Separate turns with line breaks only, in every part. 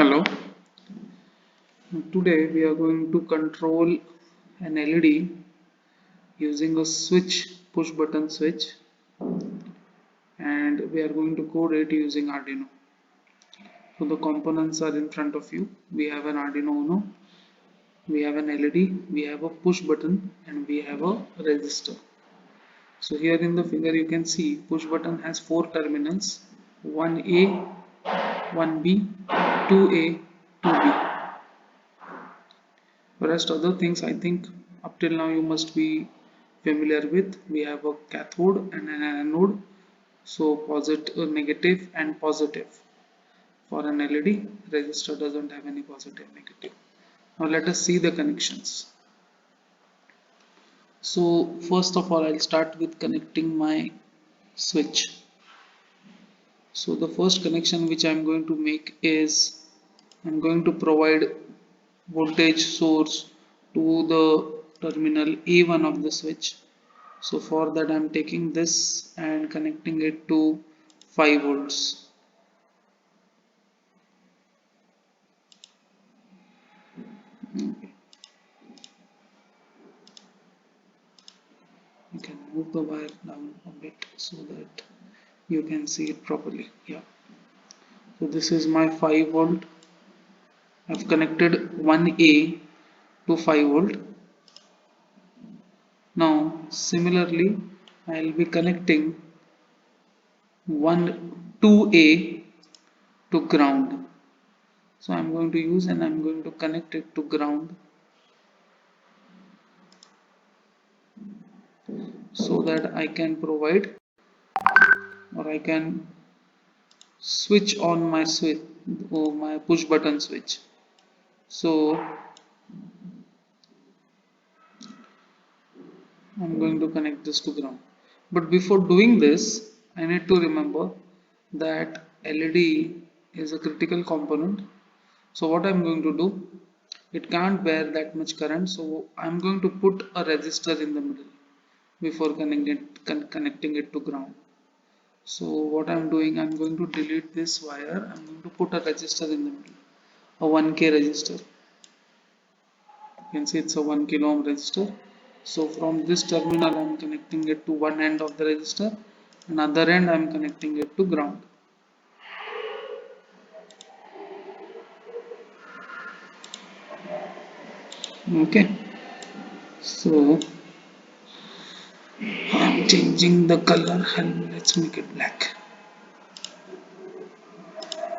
Hello. Today we are going to control an LED using a switch, push button switch, and we are going to code it using Arduino. So the components are in front of you. We have an Arduino Uno, we have an LED, we have a push button, and we have a resistor. So here in the figure you can see push button has four terminals: 1A, 1B, 2A, 2B. Rest other things I think up till now you must be familiar with. We have a cathode and an anode, so positive, negative and positive. For an LED, resistor doesn't have any positive, negative. Now let us see the connections. So first of all I'll start with connecting my switch. So the first connection which I'm going to make is I'm going to provide voltage source to the terminal A1 of the switch. So for that I'm taking this and connecting it to 5 volts. Okay. You can move the wire down a bit so that you can see it properly. Yeah. So this is my 5 volt. I've connected 1A to 5 volt. Now similarly I'll be connecting 2A to ground. So I'm going to use and I'm going to connect it to ground so that I can provide or I can switch on my switch or my push button switch. So I'm going to connect this to ground. But before doing this, I need to remember that LED is a critical component. So what I'm going to do, it can't bear that much current, so I'm going to put a resistor in the middle before connecting it to ground. So what I'm doing, I'm going to delete this wire. I'm going to put a resistor in the middle, a 1K resistor. You can see it's a 1 kilo ohm resistor. So from this terminal I'm connecting it to one end of the resistor, another end I'm connecting it to ground. Okay, so I'm changing the color and let's make it black.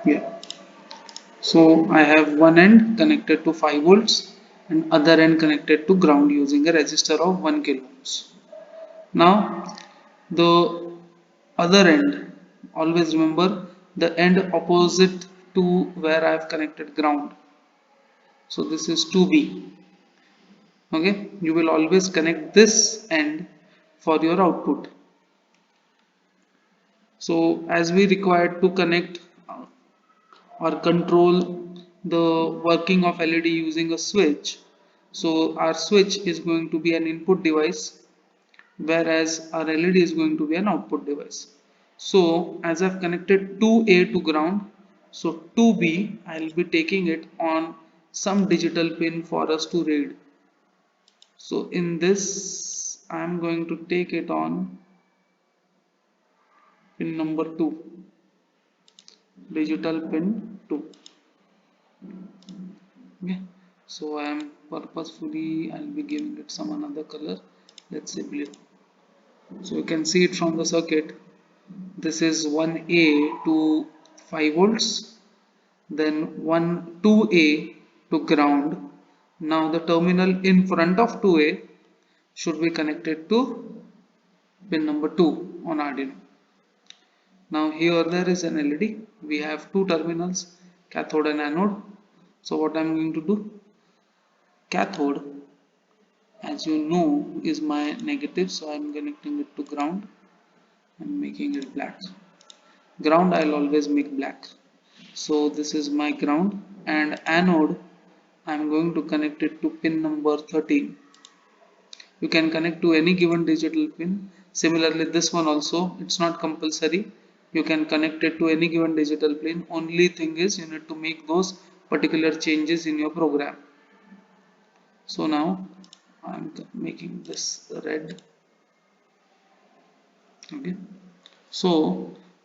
Yeah, so I have one end connected to 5 volts and other end connected to ground using a resistor of 1 kilo ohms. Now the other end, always remember the end opposite to where I have connected ground. So this is 2B. Okay, you will always connect this end for your output. So as we required to connect or control the working of LED using a switch, so our switch is going to be an input device, whereas our LED is going to be an output device. So as I've connected 2A to ground, so 2B I'll be taking it on some digital pin for us to read. So in this I'm going to take it on pin number 2, digital pin 2. Okay, so I am purposefully I'll be giving it some another color. Let's say blue. So you can see it from the circuit. This is 1A to 5 volts, then 2A to ground. Now the terminal in front of 2A should be connected to pin number 2 on Arduino. Now here there is an LED. We have two terminals, cathode and anode. So what I am going to do, cathode, as you know, is my negative, so I am connecting it to ground and making it black. Ground I'll always make black. So this is my ground, and anode I'm going to connect it to pin number 13. You can connect to any given digital pin. Similarly this one also, it's not compulsory. You can connect it to any given digital pin. Only thing is you need to make those particular changes in your program. So now I'm making this red. Okay, so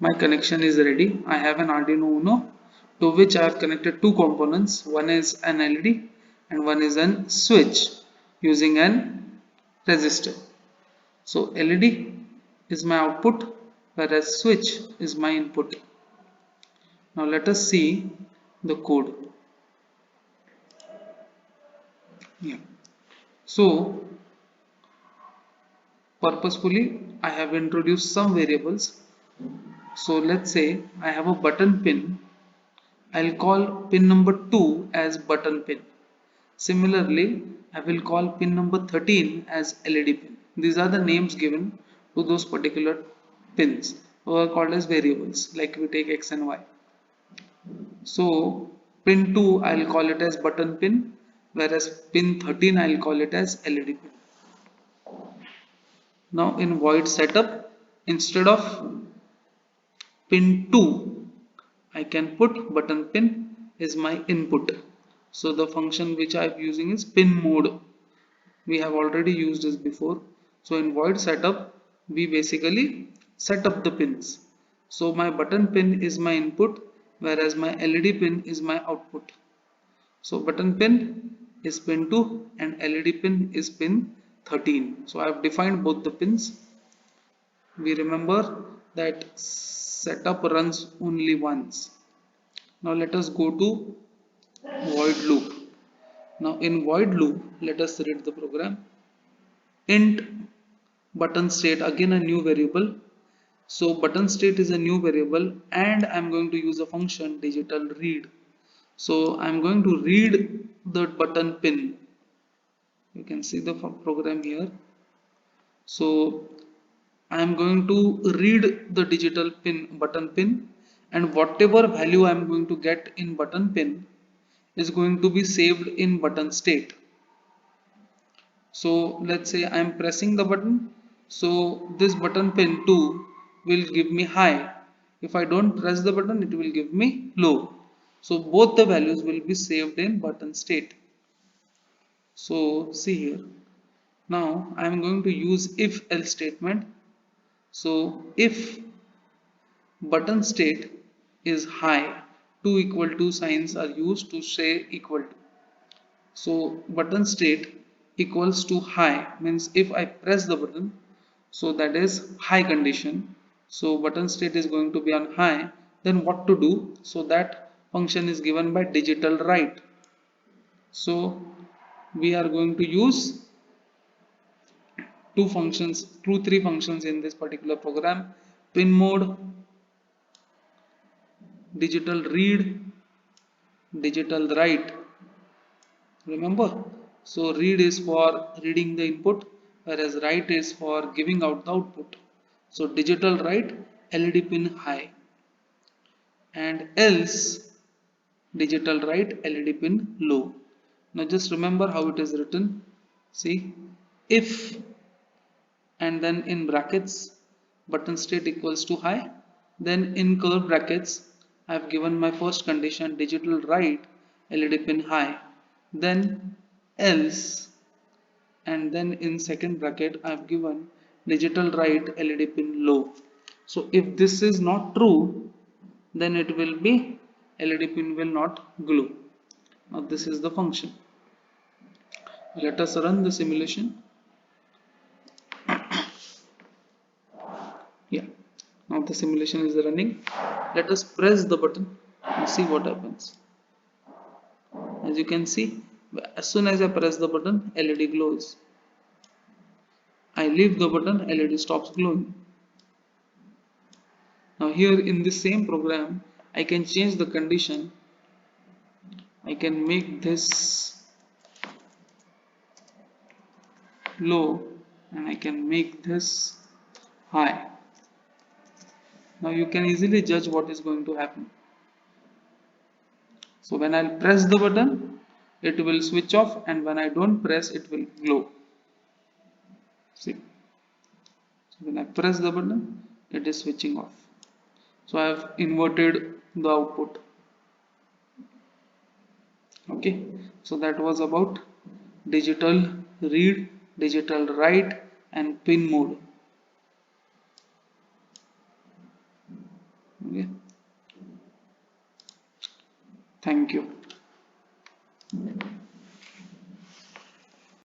my connection is ready. I have an Arduino Uno to which I have connected two components. One is an LED and one is an switch using an resistor. So LED is my output whereas switch is my input. Now let us see the code. Yeah. So purposefully I have introduced some variables. So let's say I have a button pin. I'll call pin number 2 as button pin. Similarly, I will call pin number 13 as LED pin. These are the names given to those particular pins who are called as variables, like we take X and Y. So pin 2 I'll call it as button pin, whereas pin 13 I'll call it as LED pin. Now in void setup, instead of pin 2, I can put button pin is my input. So the function which I am using is pinMode. We have already used this before. So in void setup, we basically set up the pins. So my button pin is my input, whereas my LED pin is my output. So button pin is pin 2 and LED pin is pin 13. So I have defined both the pins. We remember that setup runs only once. Now let us go to void loop. Now in void loop, let us read the program. Int button state, again a new variable. So button state is a new variable and I'm going to use a function digital read. So I'm going to read the button pin. You can see the program here. So I'm going to read the digital pin button pin, and whatever value I'm going to get in button pin is going to be saved in button state. So let's say I'm pressing the button, so this button pin 2 will give me high. If I don't press the button, it will give me low. So both the values will be saved in button state. So see here. Now I am going to use if else statement. So if button state is high, two equal to signs are used to say equal to. So button state equals to high means if I press the button, so that is high condition. So button state is going to be on high. Then what to do? So that function is given by digitalWrite. So we are going to use three functions in this particular program: pinMode, digitalRead, digitalWrite. Remember? So read is for reading the input, whereas write is for giving out the output. So digitalWrite LED pin high, and else digitalWrite LED pin low. Now just remember how it is written. See, if and then in brackets button state equals to high, then in curly brackets I have given my first condition digitalWrite LED pin high, then else, and then in second bracket I have given digitalWrite LED pin low. So if this is not true, then it will be LED pin will not glow. Now this is the function. Let us run the simulation. Yeah, now the simulation is running. Let us press the button and see what happens. As you can see, as soon as I press the button, LED glows. I leave the button, LED stops glowing. Now here in this same program, I can change the condition. I can make this low and I can make this high. Now you can easily judge what is going to happen. So when I press the button, it will switch off, and when I don't press, it will glow. See, so when I press the button, it is switching off. So I have inverted the output. Okay, so that was about digital read, digital write, and pin mode. Okay, thank you.